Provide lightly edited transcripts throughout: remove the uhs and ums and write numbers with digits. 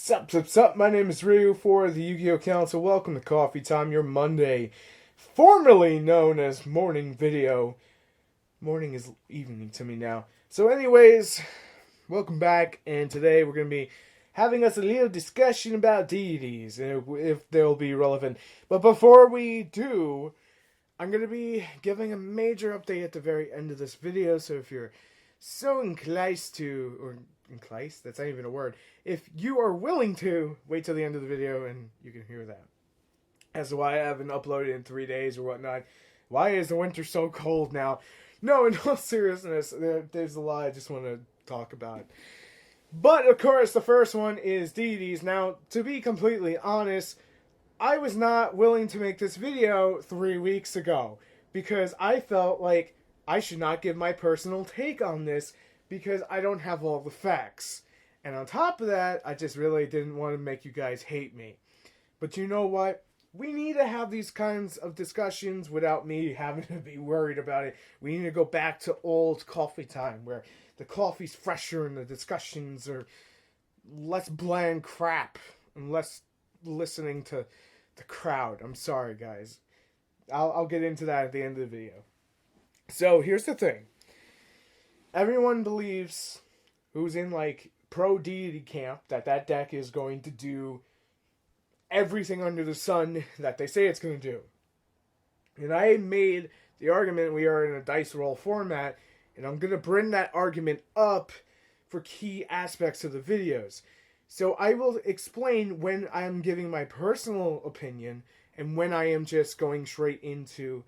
Sup, my name is Ryu for the Yugioh Council. Welcome to Coffee Time, your Monday, formerly known as morning video. Morning is evening to me now. So anyways, welcome back, and today we're going to be having us a little discussion about deities, if they'll be relevant. But before we do, I'm going to be giving a major update at the very end of this video, so if you're so inclined to, or inclined, that's not even a word, if you are willing to, wait till the end of the video and you can hear that. As to why I haven't uploaded in 3 days or whatnot. Why is the winter so cold now? No, in all seriousness, there's a lot I just want to talk about. But, of course, the first one is deities. Now, to be completely honest, I was not willing to make this video 3 weeks ago, because I felt like I should not give my personal take on this, because I don't have all the facts. And on top of that, I just really didn't want to make you guys hate me. But you know what? We need to have these kinds of discussions without me having to be worried about it. We need to go back to old coffee time, where the coffee's fresher and the discussions are less bland crap and less listening to the crowd. I'm sorry, guys. I'll get into that at the end of the video. So, here's the thing. Everyone believes, who's in, like, pro-deity camp, that deck is going to do everything under the sun that they say it's going to do. And I made the argument we are in a dice roll format, and I'm going to bring that argument up for key aspects of the videos. So I will explain when I am giving my personal opinion and when I am just going straight into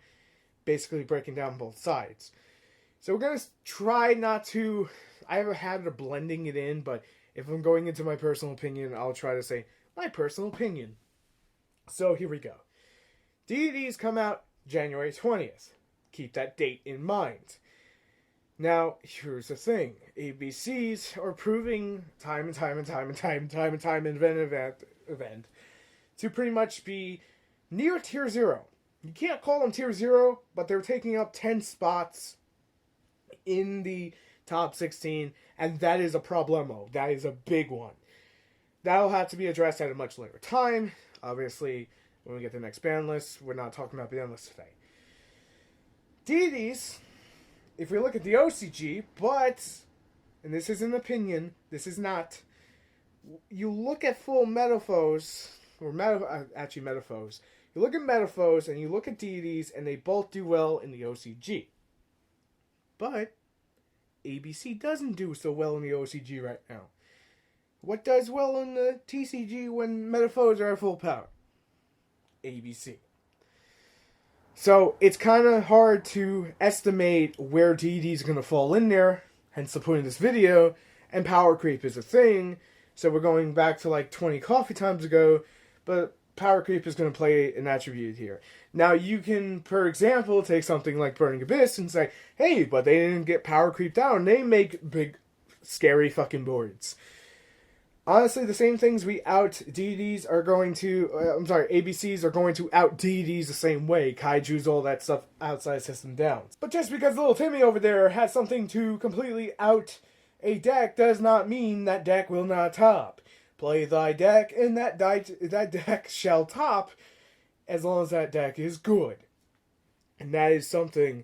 basically breaking down both sides. So we're going to try not to, I have a habit of blending it in, but if I'm going into my personal opinion, I'll try to say my personal opinion. So here we go. Deities come out January 20th. Keep that date in mind. Now, here's the thing. ABCs are proving time and time event to pretty much be near tier 0. You can't call them tier 0, but they're taking up 10 spots in the top 16, and that is a problemo. That is a big one. That'll have to be addressed at a much later time. Obviously, when we get to the next ban list, we're not talking about ban lists today. Deities, if we look at the OCG, and this is an opinion, this is not, you look at full metaphors, metaphors, you look at metaphors and you look at deities, and they both do well in the OCG. But ABC doesn't do so well in the OCG right now. What does well in the TCG when metaphors are at full power? ABC. So it's kind of hard to estimate where DD is going to fall in there, hence the point of this video, and power creep is a thing, so we're going back to like 20 coffee times ago, but power creep is going to play an attribute here. Now you can, for example, take something like Burning Abyss and say, hey, but they didn't get power creep down, they make big, scary fucking boards. Honestly, the same things we out deities are going to, ABCs are going to out deities the same way. Kaiju's, all that stuff, outside system downs. But just because little Timmy over there has something to completely out a deck does not mean that deck will not top. Play thy deck, and that deck shall top, as long as that deck is good. And that is something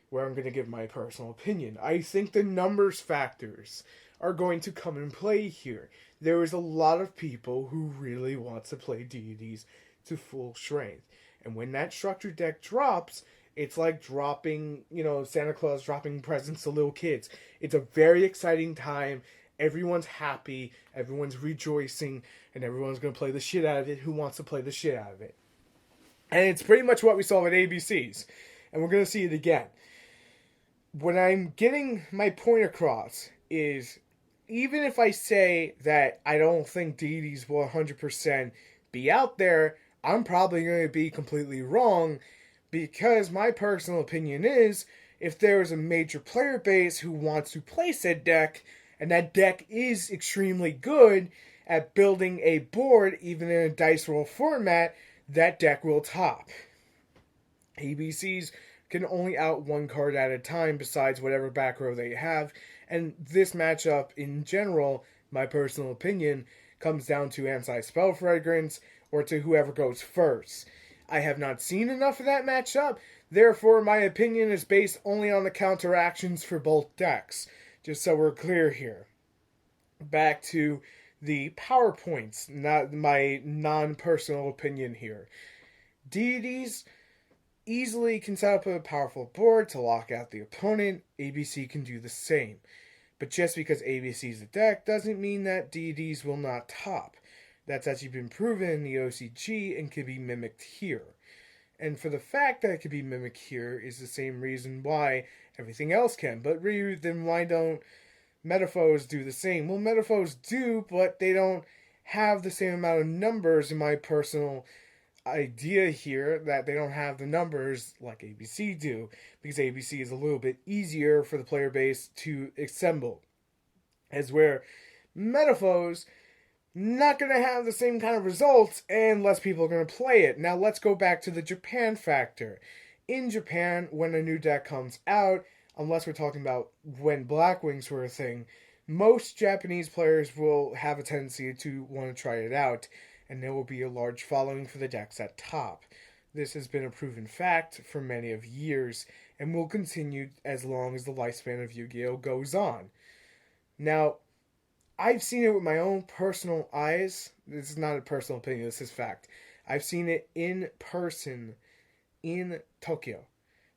where I'm going to give my personal opinion. I think the numbers factors are going to come in play here. There is a lot of people who really want to play deities to full strength. And when that structured deck drops, it's like dropping, Santa Claus dropping presents to little kids. It's a very exciting time. Everyone's happy, everyone's rejoicing, and everyone's going to play the shit out of it who wants to play the shit out of it. And it's pretty much what we saw with ABCs. And we're going to see it again. What I'm getting my point across is, even if I say that I don't think deities will 100% be out there, I'm probably going to be completely wrong, because my personal opinion is, if there is a major player base who wants to play said deck, and that deck is extremely good at building a board, even in a dice roll format, that deck will top. ABCs can only out one card at a time besides whatever back row they have, and this matchup in general, my personal opinion, comes down to anti-spell fragrance or to whoever goes first. I have not seen enough of that matchup, therefore my opinion is based only on the counteractions for both decks, just so we're clear here. Back to the PowerPoints, not my non-personal opinion here. Deities easily can set up a powerful board to lock out the opponent. ABC can do the same. But just because ABC is a deck doesn't mean that deities will not top. That's actually been proven in the OCG and can be mimicked here. And for the fact that it can be mimicked here is the same reason why everything else can. But Ryu, then why don't Metaphors do the same? Well, Metaphors do, but they don't have the same amount of numbers in my personal idea here, that they don't have the numbers like ABC do, because ABC is a little bit easier for the player base to assemble. As where Metaphors not going to have the same kind of results and less people are going to play it. Now let's go back to the Japan factor. In Japan, when a new deck comes out, unless we're talking about when Black Wings were a thing, most Japanese players will have a tendency to want to try it out, and there will be a large following for the decks at top. This has been a proven fact for many of years, and will continue as long as the lifespan of Yu-Gi-Oh! Goes on. Now, I've seen it with my own personal eyes. This is not a personal opinion, this is fact. I've seen it in person in Tokyo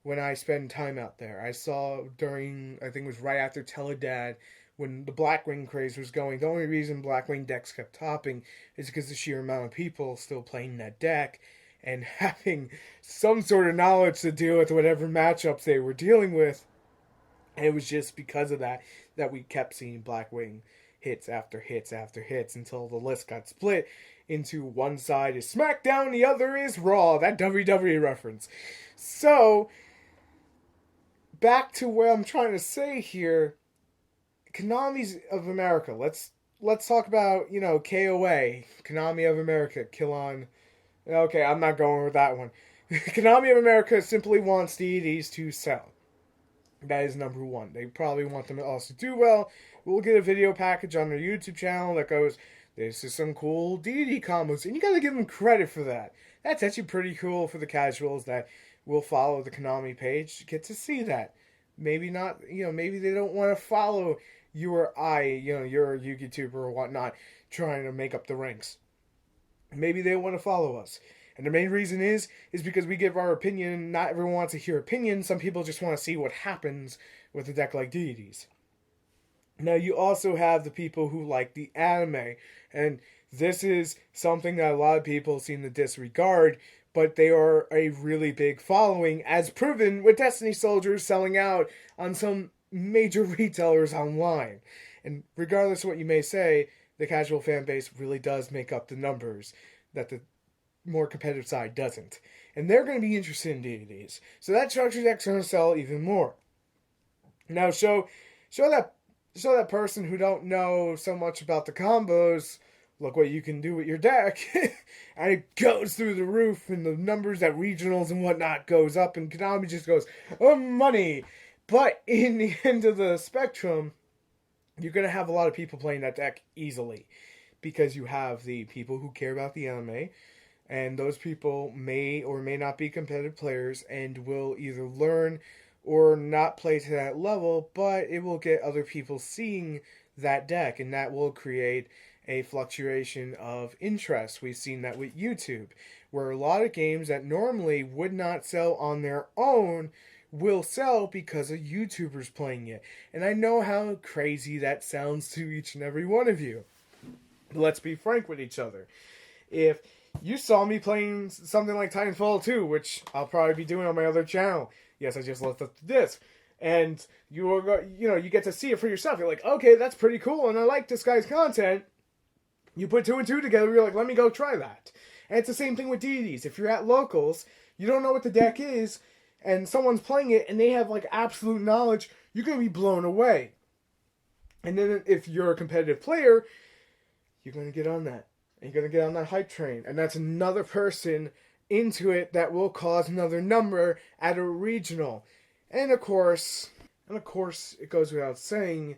when I spend time out there. I saw during, I think it was right after Teledad, when the Blackwing craze was going. The only reason Blackwing decks kept topping is because the sheer amount of people still playing that deck and having some sort of knowledge to deal with whatever matchups they were dealing with. And it was just because of that we kept seeing Blackwing hits after hits after hits until the list got split into one side is SmackDown, the other is Raw. That WWE reference. So, back to what I'm trying to say here. Konami's of America. Let's talk about, KOA. Konami of America. Killon. Okay, I'm not going with that one. Konami of America simply wants deities to sell. That is number one. They probably want them to also do well. We'll get a video package on their YouTube channel that goes, this is some cool deity combos. And you gotta give them credit for that. That's actually pretty cool for the casuals that will follow the Konami page. Get to see that. Maybe not, maybe they don't want to follow you or I, you're a YouTuber or whatnot, trying to make up the ranks. Maybe they want to follow us. And the main reason is because we give our opinion. Not everyone wants to hear opinions. Some people just want to see what happens with a deck like Deities. Now, you also have the people who like the anime. And this is something that a lot of people seem to disregard. But they are a really big following, as proven with Destiny Soldiers selling out on some major retailers online. And regardless of what you may say, the casual fan base really does make up the numbers that the more competitive side doesn't. And they're going to be interested in deities. So that structure deck's going to sell even more. Now show that person who don't know so much about the combos, look what you can do with your deck. And it goes through the roof, and the numbers at regionals and whatnot goes up, and Konami just goes, oh, money. But in the end of the spectrum, you're going to have a lot of people playing that deck easily. Because you have the people who care about the anime, and those people may or may not be competitive players and will either learn or not play to that level, but it will get other people seeing that deck, and that will create a fluctuation of interest. We've seen that with YouTube, where a lot of games that normally would not sell on their own will sell because of YouTubers playing it. And I know how crazy that sounds to each and every one of you. But let's be frank with each other. If you saw me playing something like Titanfall 2, which I'll probably be doing on my other channel. Yes, I just left up the disc. And you get to see it for yourself. You're like, okay, that's pretty cool, and I like this guy's content. You put two and two together, you're like, let me go try that. And it's the same thing with deities. If you're at locals, you don't know what the deck is, and someone's playing it, and they have like absolute knowledge, you're going to be blown away. And then if you're a competitive player, you're going to get on that. And you're going to get on that hype train. And that's another person into it that will cause another number at a regional. And of course, it goes without saying,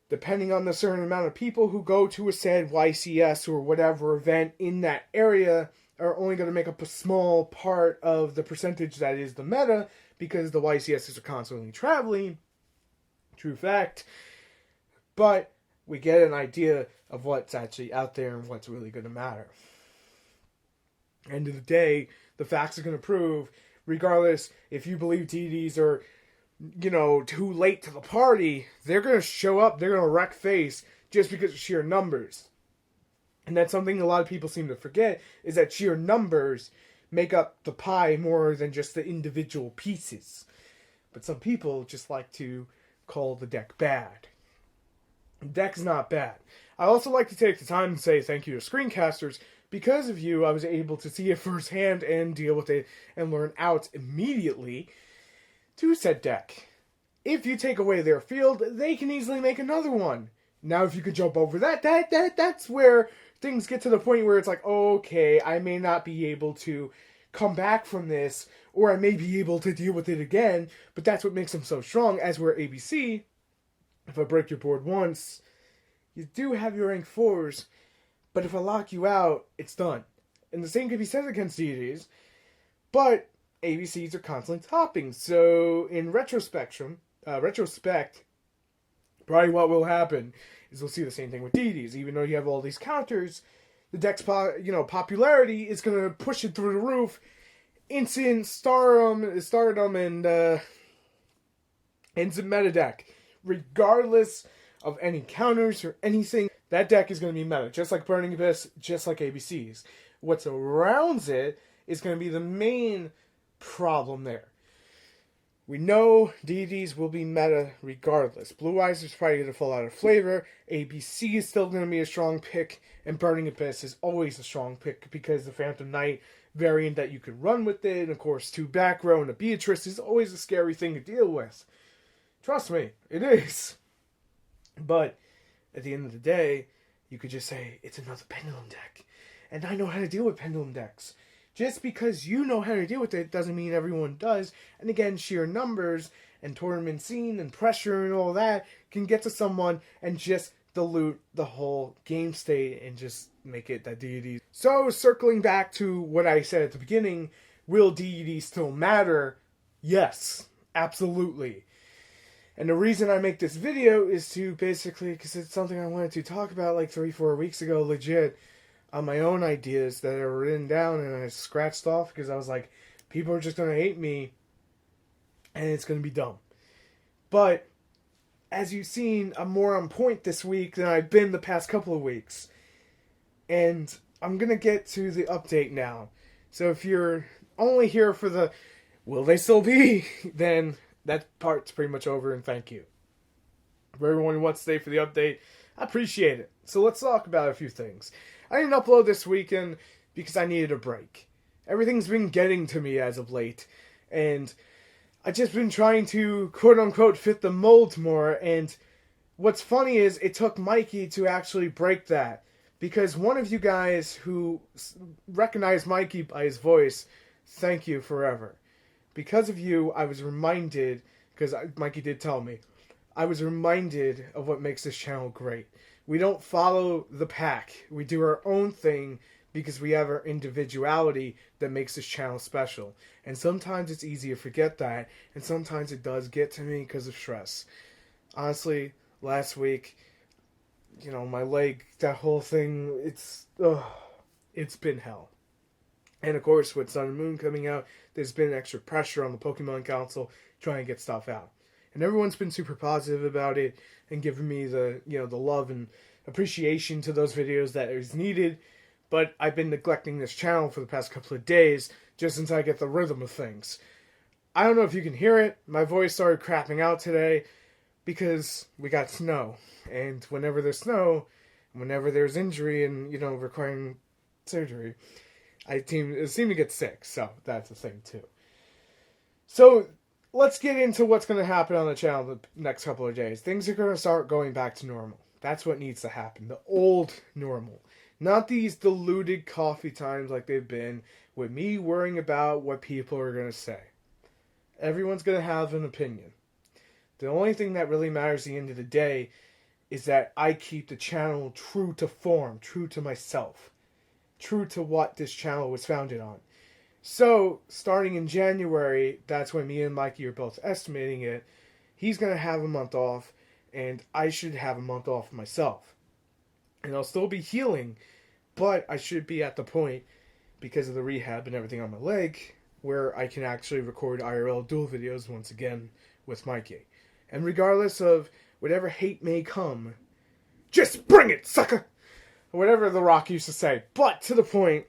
depending on the certain amount of people who go to a said YCS or whatever event in that area, are only going to make up a small part of the percentage that is the meta, because the YCSs are constantly traveling. True fact. But we get an idea of what's actually out there and what's really going to matter. End of the day, the facts are going to prove, regardless if you believe DDs are, too late to the party, they're going to show up, they're going to wreck face just because of sheer numbers. And that's something a lot of people seem to forget, is that sheer numbers make up the pie more than just the individual pieces. But some people just like to call the deck bad. The deck's not bad. I also like to take the time to say thank you to screencasters. Because of you, I was able to see it firsthand and deal with it and learn out immediately to said deck. If you take away their field, they can easily make another one. Now, if you could jump over that's where things get to the point where it's like, okay, I may not be able to come back from this, or I may be able to deal with it again, but that's what makes them so strong. As we're ABC, if I break your board once, you do have your rank 4s, but if I lock you out, it's done. And the same can be said against deities, but ABCs are constantly topping, so in retrospect, probably what will happen is we'll see the same thing with deities. Even though you have all these counters, the deck's popularity is going to push it through the roof. Instant stardom, and instant meta deck. Regardless of any counters or anything, that deck is going to be meta. Just like Burning Abyss, just like ABCs. What surrounds it is going to be the main problem there. We know deities will be meta regardless. Blue Eyes is probably going to fall out of flavor. ABC is still going to be a strong pick. And Burning Abyss is always a strong pick because the Phantom Knight variant that you can run with it. And of course, 2 back row and a Beatrice is always a scary thing to deal with. Trust me, it is. But at the end of the day, you could just say, it's another Pendulum deck. And I know how to deal with Pendulum decks. Just because you know how to deal with it doesn't mean everyone does. And again, sheer numbers and tournament scene and pressure and all that can get to someone and just dilute the whole game state and just make it that deities. So, circling back to what I said at the beginning, will deities still matter? Yes, absolutely. And the reason I make this video is to basically, because it's something I wanted to talk about like 3-4 weeks ago, legit, on my own ideas that are written down and I scratched off because I was like, people are just going to hate me and it's going to be dumb. But as you've seen, I'm more on point this week than I've been the past couple of weeks. And I'm going to get to the update now. So if you're only here for the, will they still be? Then that part's pretty much over and thank you. For everyone who wants to stay for the update, I appreciate it. So let's talk about a few things. I didn't upload this weekend because I needed a break. Everything's been getting to me as of late. And I've just been trying to, quote-unquote, fit the mold more. And what's funny is it took Mikey to actually break that. Because one of you guys who recognized Mikey by his voice, thank you forever. Because of you, I was reminded, because Mikey did tell me, I was reminded of what makes this channel great. We don't follow the pack. We do our own thing because we have our individuality that makes this channel special. And sometimes it's easy to forget that, and sometimes it does get to me because of stress. Honestly, last week, my leg, that whole thing, it's been hell. And of course, with Sun and Moon coming out, there's been extra pressure on the Pokemon Council trying to get stuff out. And everyone's been super positive about it and giving me the, the love and appreciation to those videos that is needed. But I've been neglecting this channel for the past couple of days just until I get the rhythm of things. I don't know if you can hear it. My voice started crapping out today because we got snow. And whenever there's snow, whenever there's injury and, requiring surgery, I seem to get sick. So that's a thing too. So let's get into what's going to happen on the channel the next couple of days. Things are going to start going back to normal. That's what needs to happen. The old normal. Not these diluted coffee times like they've been with me worrying about what people are going to say. Everyone's going to have an opinion. The only thing that really matters at the end of the day is that I keep the channel true to form, true to myself, true to what this channel was founded on. So, starting in January, that's when me and Mikey are both estimating it. He's going to have a month off, and I should have a month off myself. And I'll still be healing, but I should be at the point, because of the rehab and everything on my leg, where I can actually record IRL dual videos once again with Mikey. And regardless of whatever hate may come, just bring it, sucker! Or whatever The Rock used to say. But to the point,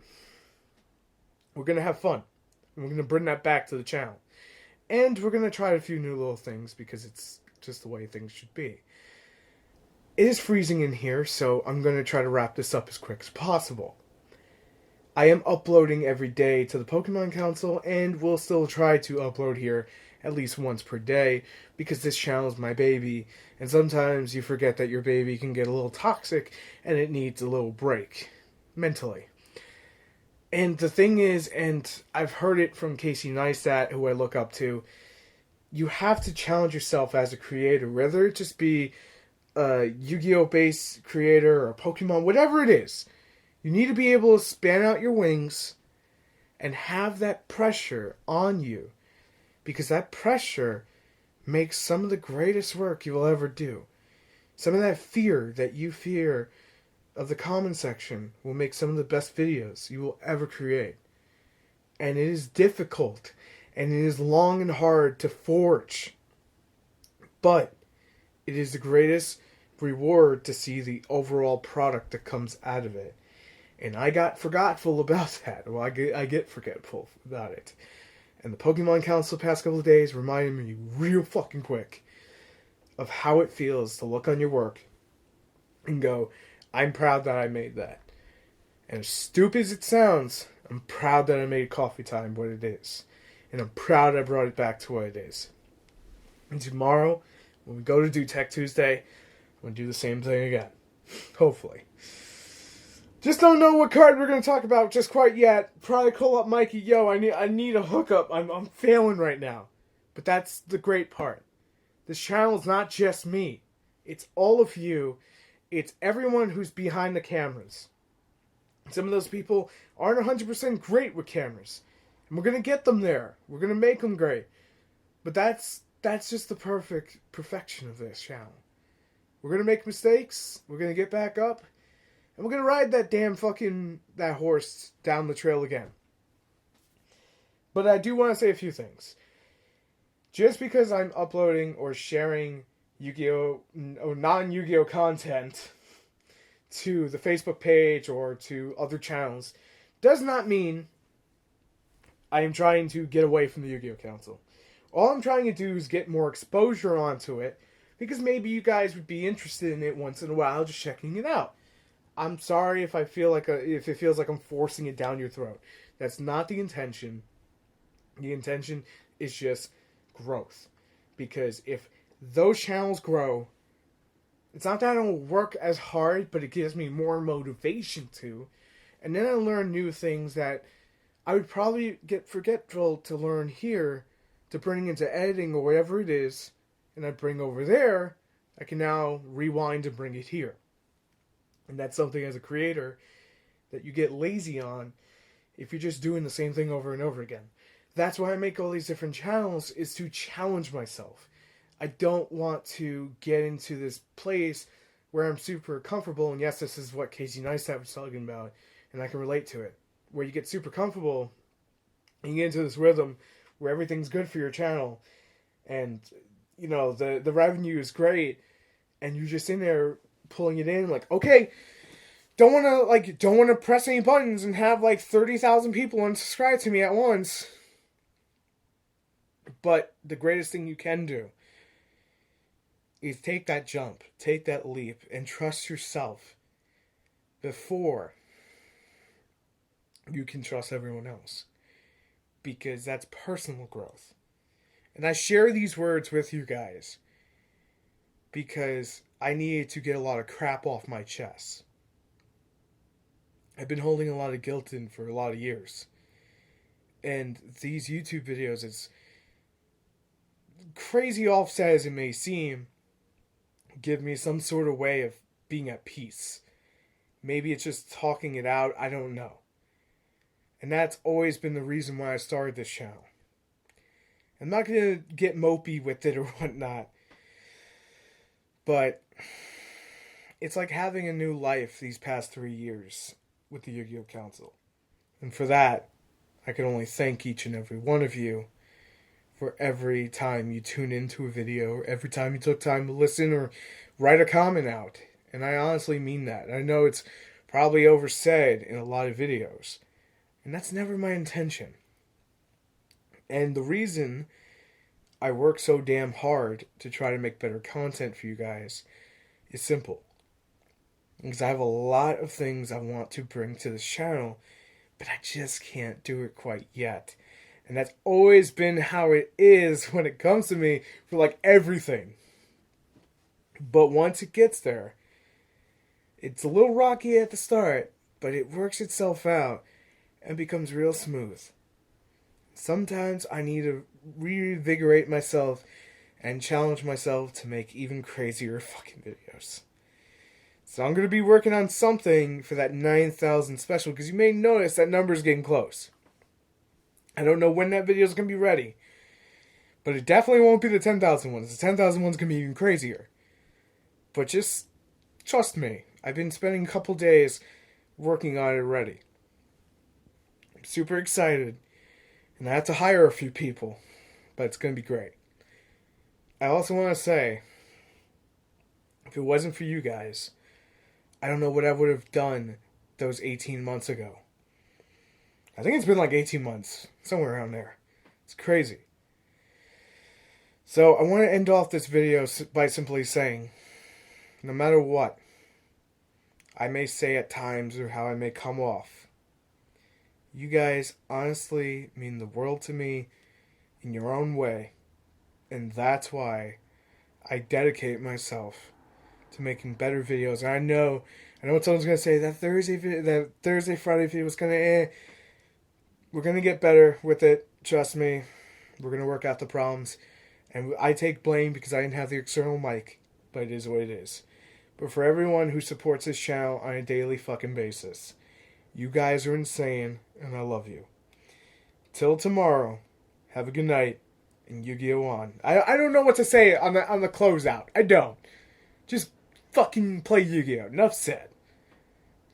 we're going to have fun. And we're going to bring that back to the channel. And we're going to try a few new little things because it's just the way things should be. It is freezing in here, so I'm going to try to wrap this up as quick as possible. I am uploading every day to the Pokemon Council, and will still try to upload here at least once per day, because this channel is my baby, and sometimes you forget that your baby can get a little toxic, and it needs a little break, mentally. And the thing is, and I've heard it from Casey Neistat, who I look up to, you have to challenge yourself as a creator, whether it just be a Yu-Gi-Oh! Based creator, or Pokemon, whatever it is. You need to be able to span out your wings and have that pressure on you, because that pressure makes some of the greatest work you will ever do. Some of that fear that you fear of the comment section will make some of the best videos you will ever create. And it is difficult, and it is long and hard to forge. But it is the greatest reward to see the overall product that comes out of it. And I got forgetful about that. Well, I get forgetful about it. And the Pokemon Council the past couple of days reminded me real fucking quick of how it feels to look on your work and go, I'm proud that I made that. And as stupid as it sounds, I'm proud that I made Coffee Time what it is. And I'm proud I brought it back to what it is. And tomorrow, when we go to do Tech Tuesday, I'm going to do the same thing again. Hopefully. Just don't know what card we're going to talk about just quite yet. Probably call up Mikey. Yo, I need a hookup. I'm failing right now. But that's the great part. This channel is not just me. It's all of you. It's everyone who's behind the cameras. Some of those people aren't 100% great with cameras. And we're going to get them there. We're going to make them great. But that's just the perfection of this channel. We're going to make mistakes. We're going to get back up. And we're going to ride that horse down the trail again. But I do want to say a few things. Just because I'm uploading or sharing Yu-Gi-Oh! Or non-Yu-Gi-Oh! Content to the Facebook page or to other channels does not mean I am trying to get away from the Yu-Gi-Oh! Council. All I'm trying to do is get more exposure onto it, because maybe you guys would be interested in it once in a while, just checking it out. I'm sorry if if it feels like I'm forcing it down your throat. That's not the intention. The intention is just growth. Because if those channels grow, it's not that I don't work as hard, but it gives me more motivation to. And then I learn new things that I would probably get forgetful to learn here, to bring into editing or whatever it is, and I bring over there, I can now rewind and bring it here. And that's something as a creator that you get lazy on if you're just doing the same thing over and over again. That's why I make all these different channels, is to challenge myself. I don't want to get into this place where I'm super comfortable, and yes, this is what Casey Neistat was talking about, and I can relate to it, where you get super comfortable, and you get into this rhythm where everything's good for your channel, and, you know, the revenue is great, and you're just in there pulling it in, like, okay, don't want to press any buttons and have, 30,000 people unsubscribe to me at once. But the greatest thing you can do is take that jump, take that leap, and trust yourself before you can trust everyone else. Because that's personal growth. And I share these words with you guys because I needed to get a lot of crap off my chest. I've been holding a lot of guilt in for a lot of years. And these YouTube videos, as crazy offset as it may seem, give me some sort of way of being at peace. Maybe it's just talking it out, I don't know. And that's always been the reason why I started this channel. I'm not going to get mopey with it or whatnot, but it's like having a new life these past 3 years with the Yu-Gi-Oh! Council. And for that, I can only thank each and every one of you for every time you tune into a video, or every time you took time to listen or write a comment out. And I honestly mean that. I know it's probably oversaid in a lot of videos, and that's never my intention. And the reason I work so damn hard to try to make better content for you guys is simple. Because I have a lot of things I want to bring to this channel, but I just can't do it quite yet. And that's always been how it is when it comes to me for like everything. But once it gets there, it's a little rocky at the start, but it works itself out and becomes real smooth. Sometimes I need to reinvigorate myself and challenge myself to make even crazier fucking videos. So I'm going to be working on something for that 9,000 special, because you may notice that number's getting close. I don't know when that video is going to be ready, but it definitely won't be the 10,000 ones. The 10,000 ones going to be even crazier. But just trust me, I've been spending a couple days working on it already. I'm super excited, and I have to hire a few people, but it's going to be great. I also want to say, if it wasn't for you guys, I don't know what I would have done those 18 months ago. I think it's been like 18 months, somewhere around there. It's crazy. So I want to end off this video by simply saying, no matter what I may say at times or how I may come off, you guys honestly mean the world to me in your own way. And that's why I dedicate myself to making better videos. And I know someone's gonna say that Thursday, Friday video was kind of We're gonna get better with it. Trust me. We're gonna work out the problems, and I take blame because I didn't have the external mic. But it is what it is. But for everyone who supports this channel on a daily fucking basis, you guys are insane, and I love you. Till tomorrow, have a good night, and Yu-Gi-Oh on. I don't know what to say on the closeout. I don't. Just fucking play Yu-Gi-Oh! Enough said.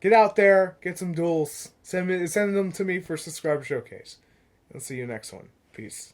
Get out there, get some duels, send them to me for subscriber showcase. I'll see you next one. Peace.